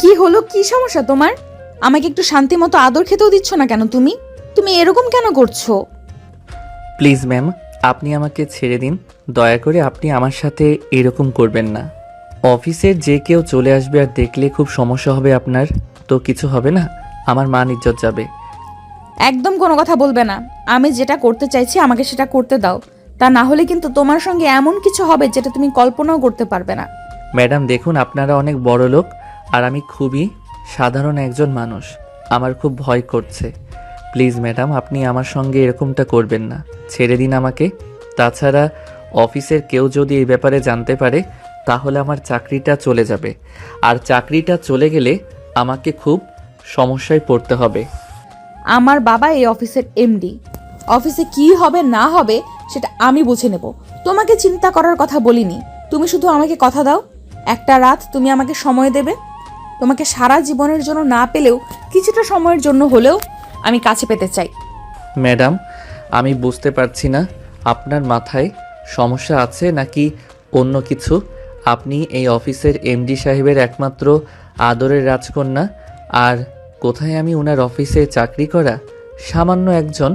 কি হলো, কি সমস্যা তোমার? আমাকে একটু শান্তি মতো আদর খেতেও দিচ্ছ না কেন? তুমি তুমি এরকম কেন করছো? প্লিজ ম্যাম, আপনি আমাকে ছেড়ে দিন। দয়া করে আপনি আমার সাথে এরকম করবেন না। অফিসের যে কেউ চলে আসবে আর দেখলে খুব সমস্যা হবে আপনার। তো কিছু হবে না, আমার মান ইজ্জত যাবে। একদম কোনো কথা বলবে না। আমি যেটা করতে চাইছি আমাকে সেটা করতে দাও। তা না হলে কিন্তু তোমার সঙ্গে এমন কিছু হবে যেটা তুমি কল্পনাও করতে পারবে না। ম্যাডাম দেখুন, আপনারা অনেক বড় লোক আর আমি খুবই সাধারণ একজন মানুষ। আমার খুব ভয় করছে। প্লিজ ম্যাডাম, আপনি আমার সঙ্গে এরকমটা করবেন না। ছেড়ে দিন আমাকে। তাছাড়া অফিসের কেউ যদি এই ব্যাপারে জানতে পারে তাহলে আমার চাকরিটা চলে যাবে, আর চাকরিটা চলে গেলে আমাকে খুব সমস্যায় পড়তে হবে। আমার বাবা এই অফিসের এমডি। অফিসে কি হবে না হবে সেটা আমি বুঝে নেব। তোমাকে চিন্তা করার কথা বলিনি। তুমি শুধু আমাকে কথা দাও, একটা রাত তুমি আমাকে সময় দেবে। তোমাকে সারা জীবনের জন্য না পেলেও কিছুটা সময়ের জন্য হলেও আমি কাছে পেতে চাই। ম্যাডাম, আমি বুঝতে পারছি না আপনার মাথায় সমস্যা আছে নাকি অন্য কিছু। আপনি এই অফিসের এমডি সাহেবের একমাত্র আদরের রাজকন্যা, আর কোথায় আমি ওনার অফিসে চাকরি করা সামান্য একজন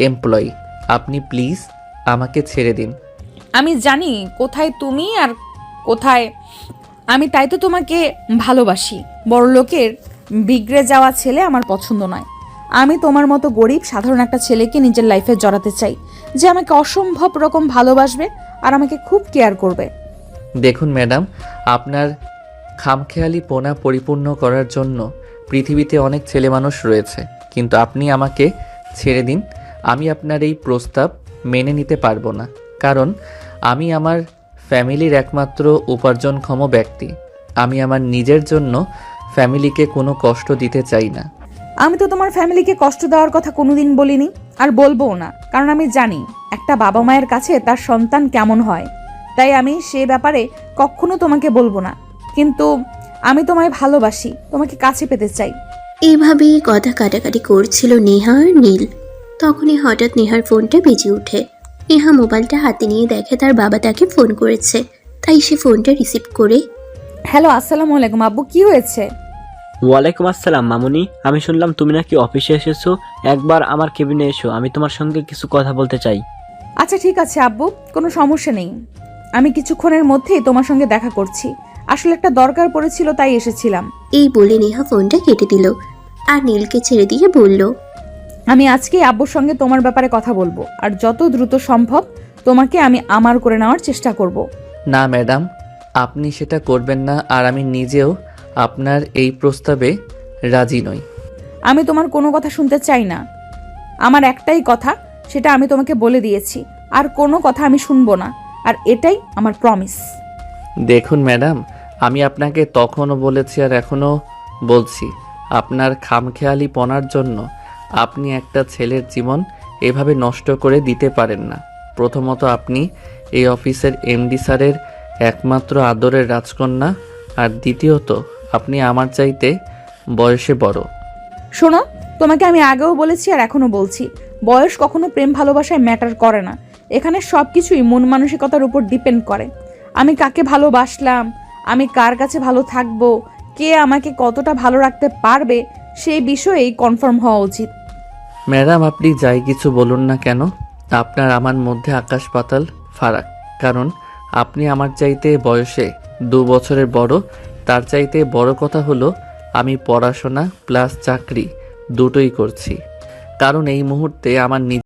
এমপ্লয়ি। আপনি প্লিজ আমাকে ছেড়ে দিন। আমি জানি কোথায় তুমি আর কোথায় আমি, তাই তো তোমাকে ভালোবাসি। বড়লোকের বিগড়ে যাওয়া ছেলে আমার পছন্দ নয়। আমি তোমার মতো গরিব সাধারণ একটা ছেলেকে নিজের লাইফে জড়াতে চাই, যে আমাকে অসম্ভব রকম ভালোবাসবে আর আমাকে খুব কেয়ার করবে। দেখুন ম্যাডাম, আপনার খামখেয়ালি পোনা পরিপূর্ণ করার জন্য পৃথিবীতে অনেক ছেলে মানুষ রয়েছে, কিন্তু আপনি আমাকে ছেড়ে দিন। আমি আপনার এই প্রস্তাব মেনে নিতে পারবো না, কারণ আমি আমার ফ্যামিলির একমাত্র উপার্জনক্ষম ব্যক্তি। আমি আমার নিজের জন্য ফ্যামিলিকে কোনো কষ্ট দিতে চাই না। আমি তো তোমার ফ্যামিলিকে কষ্ট দেওয়ার কথা কোনোদিন বলিনি, আর বলবোও না, কারণ আমি জানি একটা বাবা মায়ের কাছে তার সন্তান কেমন হয়। তাই আমি সে ব্যাপারে কখনো তোমাকে বলবো না। কিন্তু আমি তোমায় ভালোবাসি, তোমাকে কাছে পেতে চাই। এভাবেই কথা কাটাকাটি করছিল নেহা আর নীল। তখনই হঠাৎ নেহার ফোনটা বেজে ওঠে। নেহা মোবাইলটা হাতে নিয়ে দেখে তার বাবা তাকে ফোন করেছে, তাই সে ফোনটা রিসিভ করে হ্যালো, আসসালামু আলাইকুম আব্বু, কি হয়েছে? ওয়ালাইকুম আসসালাম মামুনি, আমি শুনলাম তুমি নাকি অফিসে এসেছো। একবার আমার কেবিনে এসো, আমি তোমার সঙ্গে কিছু কথা বলতে চাই। আচ্ছা ঠিক আছে আব্বু, কোনো সমস্যা নেই। আমি কিছুক্ষণের মধ্যেই তোমার সঙ্গে দেখা করছি। আসলে একটা দরকার পড়েছিল তাই এসেছিলাম। এই বলে নেহা ফোনটা কেটে দিল আর নীলকে ছেড়ে দিয়ে বলল, আমি আজকেই আব্বুর সঙ্গে তোমার ব্যাপারে কথা বলবো, আর যত দ্রুত সম্ভব তোমাকে আমি আমার করে নেওয়ার চেষ্টা করব। না ম্যাডাম, আপনি সেটা করবেন না, আর আমি নিজেও আপনার এই প্রস্তাবে রাজি নই। আমি তোমার কোনো কথা শুনতে চাই না। আমার একটাই কথা, সেটা আমি তোমাকে বলে দিয়েছি। আর কোনো কথা আমি শুনবো না, আর এটাই আমার প্রমিস। দেখুন ম্যাডাম, আমি আপনাকে তখনও বলেছি আর এখনও বলছি, আপনার খামখেয়ালিপনার জন্য আপনি একটা ছেলের জীবন এভাবে নষ্ট করে দিতে পারেন না। প্রথমত, আপনি এই অফিসের এমডি স্যারের একমাত্র আদরের রাজকন্যা, আর দ্বিতীয়ত আপনি আমার চাইতে বয়সে বড়। শোনো, তোমাকে আমি আগেও বলেছি আর এখনো বলছি, বয়স কখনো প্রেম ভালোবাসায় ম্যাটার করে না। এখানে সব কিছুই মন মানসিকতার উপর ডিপেন্ড করে। আমি কাকে ভালোবাসলাম, আমি কার কাছে ভালো থাকবো, কে আমাকে কতটা ভালো রাখতে পারবে, সেই বিষয়েই কনফার্ম হওয়া উচিত। ম্যাডাম, আপনি যাই কিছু বলুন না কেন, আপনার আমার মধ্যে আকাশ পাতাল ফারাক। কারণ আপনি আমার চাইতে বয়সে 2 বছরের বড়। তার চাইতে বড় কথা হলো আমি পড়াশোনা প্লাস চাকরি দুটোই করছি। কারণ এই মুহূর্তে আমার